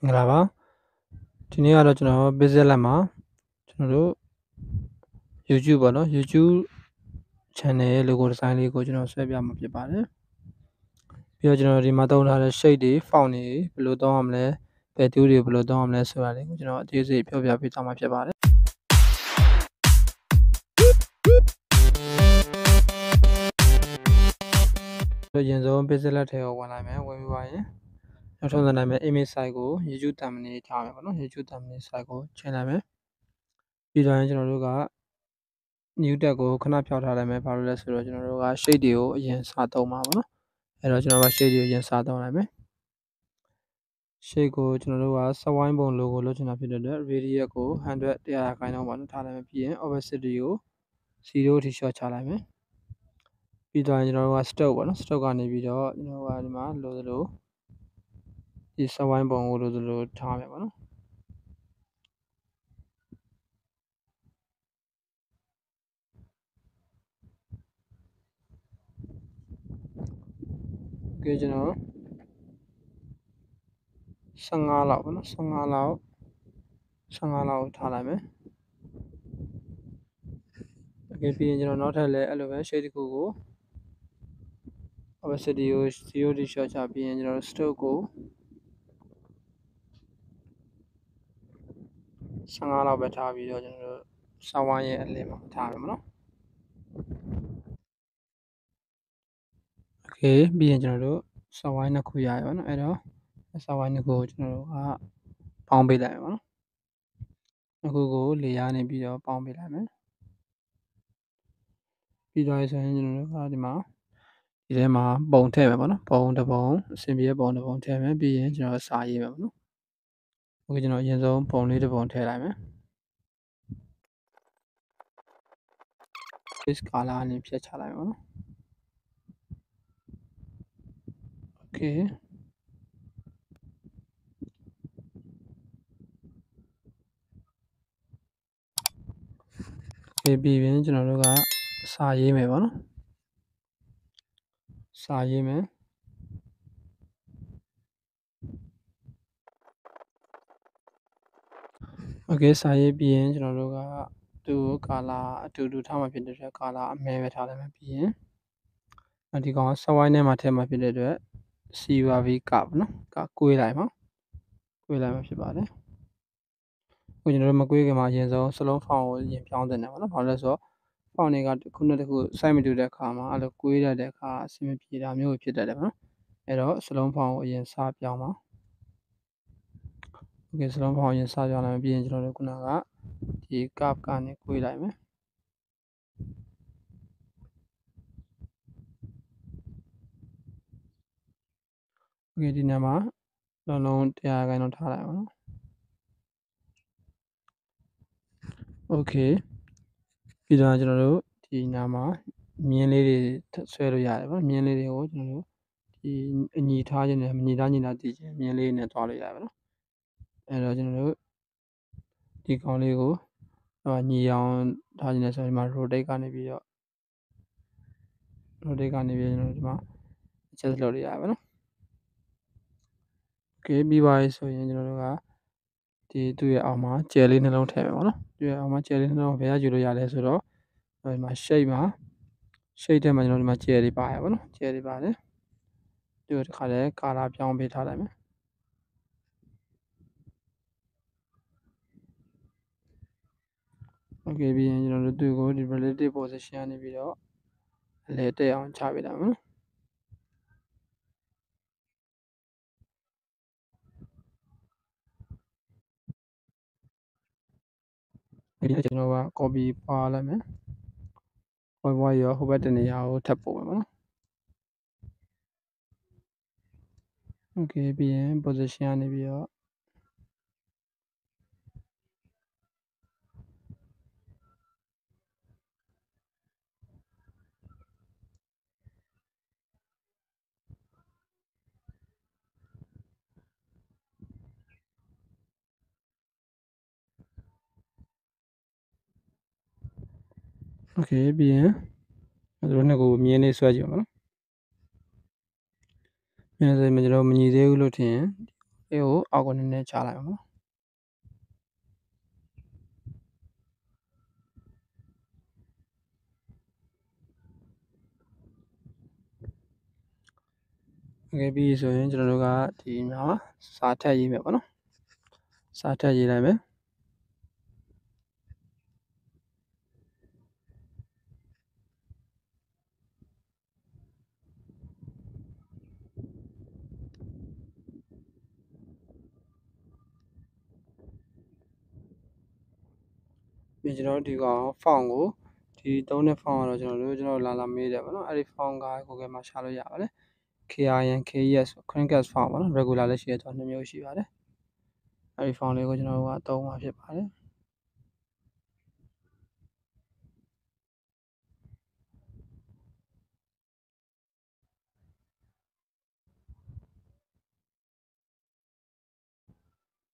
မင်္ဂလာပါဒီနေ့ကတော့ကျွန်တော် Pixellab မှာကျွန်တော်တို့ YouTube ပေါ့နော် YouTube channel ရဲ့ logo design လေးကိုကျွန်တော်ဆွဲပြမှာဖြစ်ပါတယ်ပြီးတော့ကျွန်တော်ဒီမှာသုံးထားတဲ့ shape တွေ font တွေဘယ်လိုသုံးရမလဲဘယ် tool တွေဘယ်လိုသုံးရမလဲဆိုတာလေးကိုကျွန်တော်အသေးစိတ်ပြောပြပေးသွားမှာဖြစ်ပါတယ်အရင်ဆုံး Pixellab ထဲကိုဝင်လိုက်မယ်ဝင်ပြီးပါရင်နောက်ဆုံးနိုင်မယ် image site ကို YouTube thumbnail ထားမယ်ပေါ့နော် YouTube thumbnail site ကိုချိန်လိုက်မယ်ပြီးတော့ကျွန်တော်တို့က new tab ကိုခဏဖြောက်ထားလိုက်မယ်ဘာလို့လဲဆိုတော့ကျွန်တော်တို့က shape တွေကိုအရင်စသုံးမှာပေါ့နော်အဲ့တော့ကျွန်တော်က shape တွေကိုအရင်စသုံးလိုက်မယ် shape ကိုကျွန်တော်တို့ကစဝိုင်းပုံ logo လုပ်ချင်တာဖြစ်တဲ့အတွက် radius ကို100 100ခိုင်နှုန်းပါနော်ထားလိုက်မယ်ပြီးရင် opacity ကို0 ထိ short ချလိုက်မယ်ပြီးတော့ကျွန်တော်တို့က stroke ပေါ့နော် stroke ကနေပြီးတော့ကျွန်တော်တို့ကဒီမှာလိုသလိုဒီစဝိုင်းပုံကိုလိုသလိုထားမယ်ပေါ့နော်ကဲကျွန်တော်15လောက်ပေါ့နော်15လောက်ထားလိုက်မယ်โอเคပြီးရင်ကျွန်တော်နောက်ထပ်လည်းအဲ့လိုပဲ shade တစ်ခုကို opacity ကို0 ထိ short ချပြီးရင်ကျွန်တော် stroke ကို15လောက်ပဲထားပြီးတော့ကျွန်တော်တို့စဝိုင်းရဲ့အလယ်မှာထားမယ်မနော်โอเคပြီးရင်ကျွန်တော်တို့စဝိုင်းနှစ်ခုရရပါတော့အဲ့တော့စဝိုင်းနှစ်ခုကိုကျွန်တော်တို့ကပေါင်းပေးလိုက်ပါနော်နှစ်ခုကိုလေယားနေပြီးတော့ပေါင်းပေးလိုက်မယ်ပြီးသွားပြီဆိုရင်ကျွန်တော်တို့ကဒီမှာဒီထဲမှာပုံထည့်မယ်ပေါ့နော်ပုံတစ်ပုံအဆင်ပြေပုံတစ်ပုံထည့်မယ်ပြီးရင်ကျွန်တော်စာရေးမယ်ပေါ့နော်โอเคကျွန်တော်အရင်ဆုံးပုံလေးတစ်ပုံထည့်လိုက်မယ် this color အနေဖြတ်ချလိုက်ပါနော်โอเคပြီးရင်ကျွန်တော်တို့ကစာရေးမယ်ပေါ့နော်စာရေးမယ်โอเคစာရေးပြီးရင်ကျွန်တော်တို့ကသူ့ကို color အတူတူထားမှဖြစ်တဲ့အတွက် color အမဲပဲထားလိုက်မယ်ပြီးရင်ဒီကောင်စဝိုင်းထဲမှာထည့်မှဖြစ်တဲ့အတွက် CUV ကပေါ့နော်ကကွေးလိုက်ပါဖြစ်ပါတယ်ခုကျွန်တော်တို့မကွေးခင်မှာအရင်ဆုံးစလုံးဖောင်ကိုရင်ပြောင်းတင်တယ်ပေါ့နော်ဘာလို့လဲဆိုတော့ဖောင်တွေကခုနှစ်တစ်ခု size မတူတဲ့အခါမှာအဲ့လိုကွေးရတဲ့အခါအဆင်မပြေတာမျိုးဖြစ်တတ်တယ်ပေါ့နော်အဲ့တော့စလုံးဖောင်ကိုအရင်စပြောင်းပါโอเคစလုံးဖောင်အရင်စပြောင်းလိုက်ပြီးရင်ကျွန်တော်တို့ခုနကဒီ curve ကနေကွေးလိုက်မယ်โอเคဒီနေရာမှာလုံးလုံး100ခိုင်နှုန်းထားလိုက်ပါနော်โอเคပြီးတော့ကျွန်တော်တို့ဒီနားမှာမြင်းလေးတွေဆွဲလို့ရတယ်ပေါ့မြင်းလေးတွေကိုကျွန်တော်တို့ဒီအညီထားခြင်းနဲ့မညီထားညီတာတည်ခြင်းမြင်းလေးနဲ့တွားလို့ရတယ်ပေါ့နော်အဲ့တော့ကျွန်တော်တို့ဒီကောင်လေးကိုညီအောင်ထားခြင်းနဲ့ဆိုရင်ဒီမှာ rotate ကနေပြီးတော့ rotate ကနေပြီးကျွန်တော်တို့ဒီမှာ adjust လုပ်လို့ရတယ်ပေါ့နော်โอเคပြီးပါပြီဆိုရင်ကျွန်တော်တို့ကဒီသူ့ရဲ့အောက်မှာကျယ်လေးနှလုံးထည့်မယ်ပေါ့နော်သူ့ရဲ့အောက်မှာကျယ်လေးနှလုံးဘယ်ကယူလို့ရလဲဆိုတော့ဒီမှာ shape မှာ shape ထဲမှာကျွန်တော်ဒီမှာကျယ်လေးပါရပါတော့ကျယ်လေးပါတယ်ဒီတခါလဲ color ပြောင်းပေးထားလိုက်မယ်โอเคပြီးရင်ကျွန်တော်တို့သူ့ကိုဒီ relative position ကနေပြီးတော့အလဲတက်အောင်ချပေးလိုက်မယ်နော်ဒီကျွန်တော်က copy ပါလိုက်မယ် copy ပါရောဟိုဘက်တနေရာကိုထပ်ပို့မယ်ပေါ့နော်โอเคပြီးရင် position ကနေပြီးတော့โอเคပြီးရင်တို့နှစ်ကိုမြင်းလေးဆွဲကြည့်ပါနော်မြင်းလေးဆိုရင်ကျွန်တော်မညီသေးဘူးလို့ထင်ရင် လေးကိုအောက်ကိုနည်းနည်းချလိုက်အောင်နော်โอเคပြီးဆိုရင်ကျွန်တော်တို့ကဒီမှာစာထည့်ရေးမယ်ပေါ့နော်စာထည့်ရေးလိုက်မယ်ပြီးကျွန်တော်တို့ဒီကောင် font ကိုဒီသုံးတဲ့ font ကတော့ကျွန်တော်လာမေးတယ်ပေါ့နော်အဲ့ဒီ font က Google မှာရှာလို့ရပါတယ် KIN KES Crinkles font ပေါ့နော် regular လည်းရှိတယ်2မျိုးရှိပါတယ်အဲ့ဒီ font လေးကိုကျွန်တော်တို့ကသုံးမှာဖြစ်ပါတယ်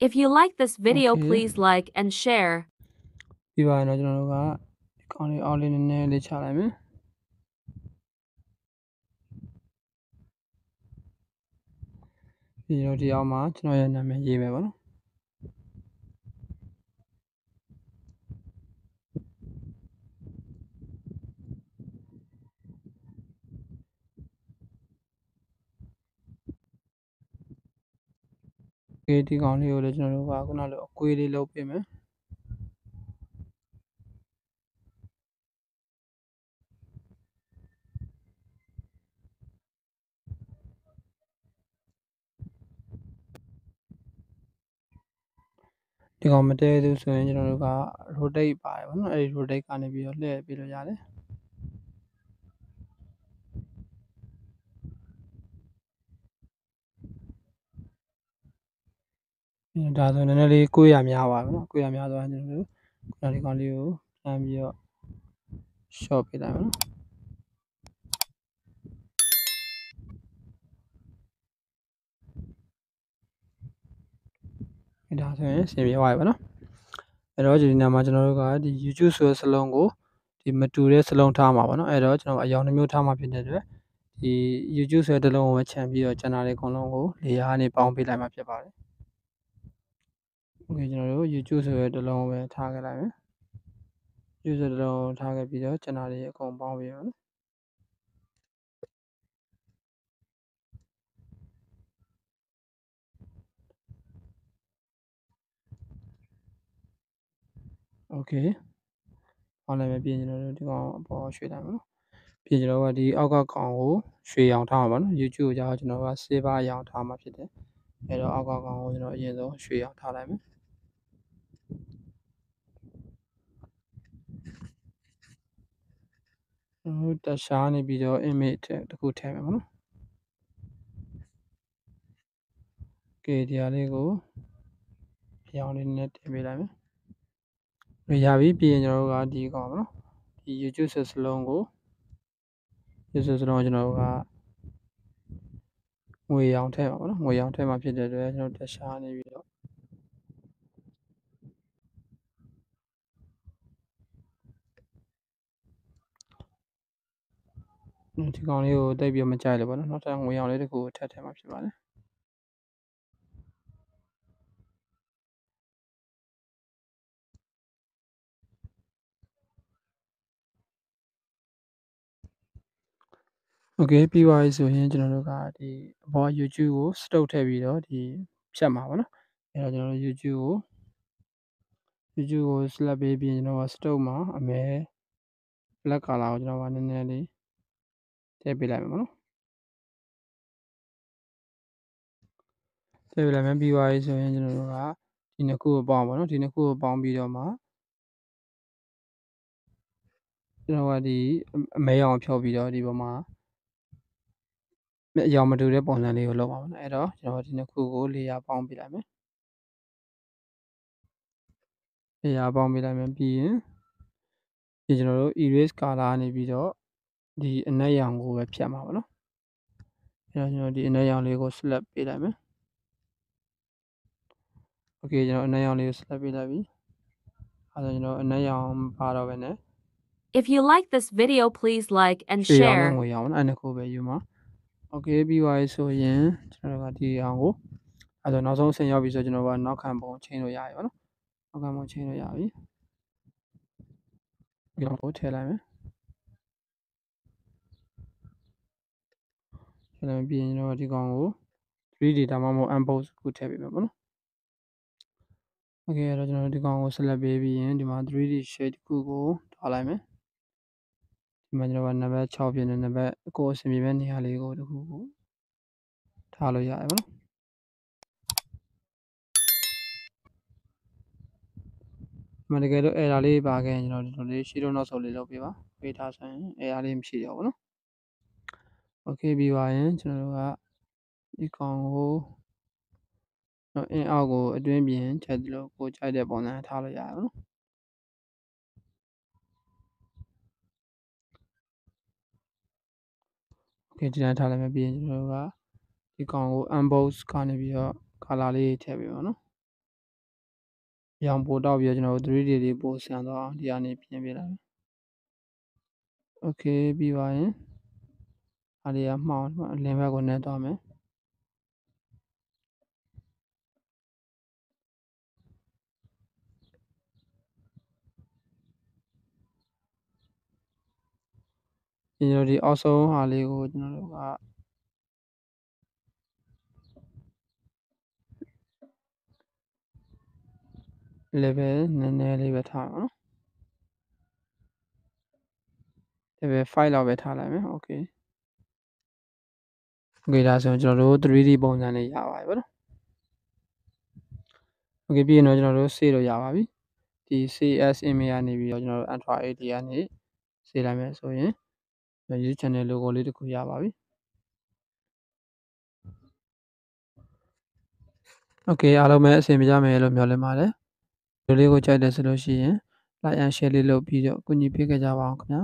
If you like this video, please like and share. ပြီးပါရင်တော့ကျွန်တော်တို့ကဒီကောင်လေးအောက်လေးနည်းနည်းလေးချလိုက်မယ်ပြီးတော့ဒီအောက်မှာကျွန်တော်ရဲ့နာမည်ရေးမယ်ပေါ့နော်ဒီကောင်လေးကိုလည်းကျွန်တော်တို့ကခုနလိုအကွေးလေးလုပ်ပေးမယ်ဒီကောင်မတဲသေးဆိုရင်ကျွန်တော်တို့က rotate ပါတယ်ပေါ့နော်အဲ့ဒီ rotate ကနေပြီးတော့လှည့်ပေးလို့ရတယ်ဒါဆိုနည်းနည်းလေးကိုရများပါဘူးเนาะကိုရများသွားရင်ကျွန်တော်တို့ခုနဒီကောင်လေးကိုပြန်ပြီးတော့ short ပေးလိုက်ပါเนาะဒါဆိုရင်ဆင်ပြေသွားပြီပေါ့နော်အဲ့တော့ဒီနေရာမှာကျွန်တော်တို့ကဒီ YouTube ဆိုတဲ့စလုံးကိုဒီမတူတဲ့စလုံးထားမှာပေါ့နော်အဲ့တော့ကျွန်တော်အယောင်တစ်မျိုးထားမှာဖြစ်တဲ့အတွက်ဒီ YouTube ဆိုတဲ့တစ်လုံးကိုပဲခြံပြီးတော့ကျန်တာတွေအကုန်လုံးကိုလေယာကနေပေါင်းပေးလိုက်မှာဖြစ်ပါတယ်โอเคကျွန်တော်တို့ YouTube ဆိုတဲ့တစ်လုံးကိုပဲထားခဲ့လိုက်မယ် YouTube ဆိုတဲ့တစ်လုံးကိုထားခဲ့ပြီးတော့ကျန်တာတွေအကုန်ပေါင်းပေးပါနော်โอเคပေါင်းလိုက်မယ်ပြင်ကျွန်တော်တို့ဒီကောင်အပေါ်ရွှေ့လိုက်မယ်နော်ပြင်ကျွန်တော်ကဒီအောက်ကကောင်ကိုရွှေရောင်ထားမှာပါနော် YouTube ကိုကြာကျွန်တော်က silver ရောင်ထားမှာဖြစ်တယ်အဲ့တော့အောက်ကကောင်ကိုကျွန်တော်အရင်ဆုံးရွှေရောင်ထားလိုက်မယ်တက်ရှားနေပြီးတော့ image တစ်ခုထည့်မယ်ပေါ့နော်ကဲဒီဟာလေးကိုအရောင်လေးနဲ့တင်ပေးလိုက်မယ်ရပြီပြီးရင်ကျွန်တော်တို့ကဒီကောင်ပေါ့နော်ဒီ YouTube စလုံးကို YouTube စလုံးကိုကျွန်တော်တို့ကငွေရောင်ထည့်ပါပေါ့နော်ငွေရောင်ထည့်မှာဖြစ်တဲ့အတွက်ကျွန်တော်တက်ရှားနေပြီးတော့ဒီကောင်လေးကိုတိတ်ပြီးမကြိုက်လို့ပေါ့နော်နောက်ထပ်ငွေရောင်လေးတစ်ခုထည့်မှာဖြစ်ပါတယ်โอเคပြီးသွားပြီဆိုရင်ကျွန်တော်တို့ကဒီအပေါ် YouTube ကိုစတုပ်ထည့်ပြီးတော့ဒီဖြတ်မှာပေါ့နော်အဲ့တော့ကျွန်တော်တို့ YouTube ကို select ပေးပြီးကျွန်တော်ကစတုပ်မှာအမဲ black color ကိုကျွန်တော်ကနည်းနည်းလေးထည့်ပေးလိုက်မယ်ပေါ့နော်ထည့်ပေးလိုက်မယ်ပြီးသွားပြီဆိုရင်ကျွန်တော်တို့ကဒီနှစ်ခုကိုပေါင်းပါနော်ဒီနှစ်ခုကိုပေါင်းပြီးတော့မှကျွန်တော်ကဒီအမဲရောင်ဖြုတ်ပြီးတော့ဒီပေါ်မှာအရောင်မတူတဲ့ပုံစံလေးကိုလုပ်ပါမယ်အဲ့တော့ကျွန်တော်ဒီနှစ်ခုကိုlayerပေါင်းပေးလိုက်မယ်layerပေါင်းပေးလိုက်မယ်ပြီးရင်ကျွန်တော်တို့ erase color နေပြီးတော့ဒီအနက်ရောင်ကိုပဲဖြတ်မှာပါနော်အဲ့တော့ကျွန်တော်ဒီအနက်ရောင်လေးကို select ပေးလိုက်မယ်โอเคကျွန်တော်အနက်ရောင်လေးကို select ပေးလိုက်ပြီအဲ့တော့ကျွန်တော်အနက်ရောင်မပါတော့ဘဲနဲ့ If you like this video, please like and ရွှေရောင် share. နဲ့ငွေရောင်အဲ့နှစ်ခုပဲယူမှာโอเคပြီးသွားပြီဆိုရင်ကျွန်တော်ကဒီအောင်ကို အဲ့တော့နောက်ဆုံးအဆင့်ရောက်ပြီဆိုကျွန်တော်ကနောက်ခံပုံချိန်လို့ရပြီပေါ့နော်နောက်ခံပုံချိန်လို့ရပြီဒီကောင်ကိုထည့်လိုက်မယ်ထည့်လိုက်ပြီးရင်ကျွန်တော်ဒီကောင်ကို 3D ဒါမှမဟုတ် unbox ကိုထည့်ပေးမယ်ပေါ့နော်โอเคအဲ့တော့ကျွန်တော်ဒီကောင်ကို select ပေးပြီးရင်ဒီမှာ 3D shade တစ်ခုကိုထားလိုက်မယ်ဒီမှာကျွန်တော်ကနံပါတ်6ဖြစ်နေနံပါတ်ကိုအဆင်ပြေမဲ့နေရာလေးကိုတစ်ခုကိုထားလို့ရတယ်ပေါ့နော်မတကယ်လို့ error လေးပါခဲ့ရင်ကျွန်တော်ဒီလိုလေးရှေ့တော့နောက်ဆုံးလေးလုပ်ပေးပါပေးထားဆိုရင် error လေးမရှိတော့ဘူးเนาะโอเคပြီးပါရင်ကျွန်တော်တို့ကဒီကောင်ကိုအင်းအောက်ကိုအတွင်းပြင်ချက်လို့ကိုကြိုက်တဲ့ပုံစံထားလို့ရတယ်เนาะโอเคဒီတိုင်းထားလိုက်မယ်ပြီးရင်ကျွန်တော်တို့ကဒီကောင်ကို unbox ကနေပြီးတော့ color လေးထည့်ပေးပါเนาะရောင်ပိုတောက်ပြီးတော့ကျွန်တော်တို့ 3D လေးပိုဆန်သွားအောင်ဒီကနေပြင်ပေးလိုက်မယ်โอเคပြီးပါရင်အားလေးကမှောင်လင်းဘက်ကိုနှဲသွားမယ်ဒီလိုဒီအောက်ဆုံးဟာလေးကိုကျွန်တော်တို့ကlevel နည်းနည်းလေးပဲထားပါနော် level 5လောက်ပဲထားလိုက်မယ်โอเคဒါဆိုရင်ကျွန်တော်တို့ 3D ပုံစံလေးရပါပြီဗောနော်โอเคပြီးရင်တော့ကျွန်တော်တို့ save လို့ရပါပြီဒီ CS image ကနေပြီးတော့ကျွန်တော်တို့ Ultra HD ကနေ save လိုက်မယ်ဆိုရင် YouTube channel logo လေးတစ်ခုရပါပြီโอเคအားလုံးပဲအဆင်ပြေကြမယ်လို့မျှော်လင့်ပါတယ်ဒီလေးကိုကြိုက်တယ်ဆိုလို့ရှိရင် like and share လေးလုပ်ပြီးတော့ကူညီပေးကြပါအောင်ခင်ဗျာ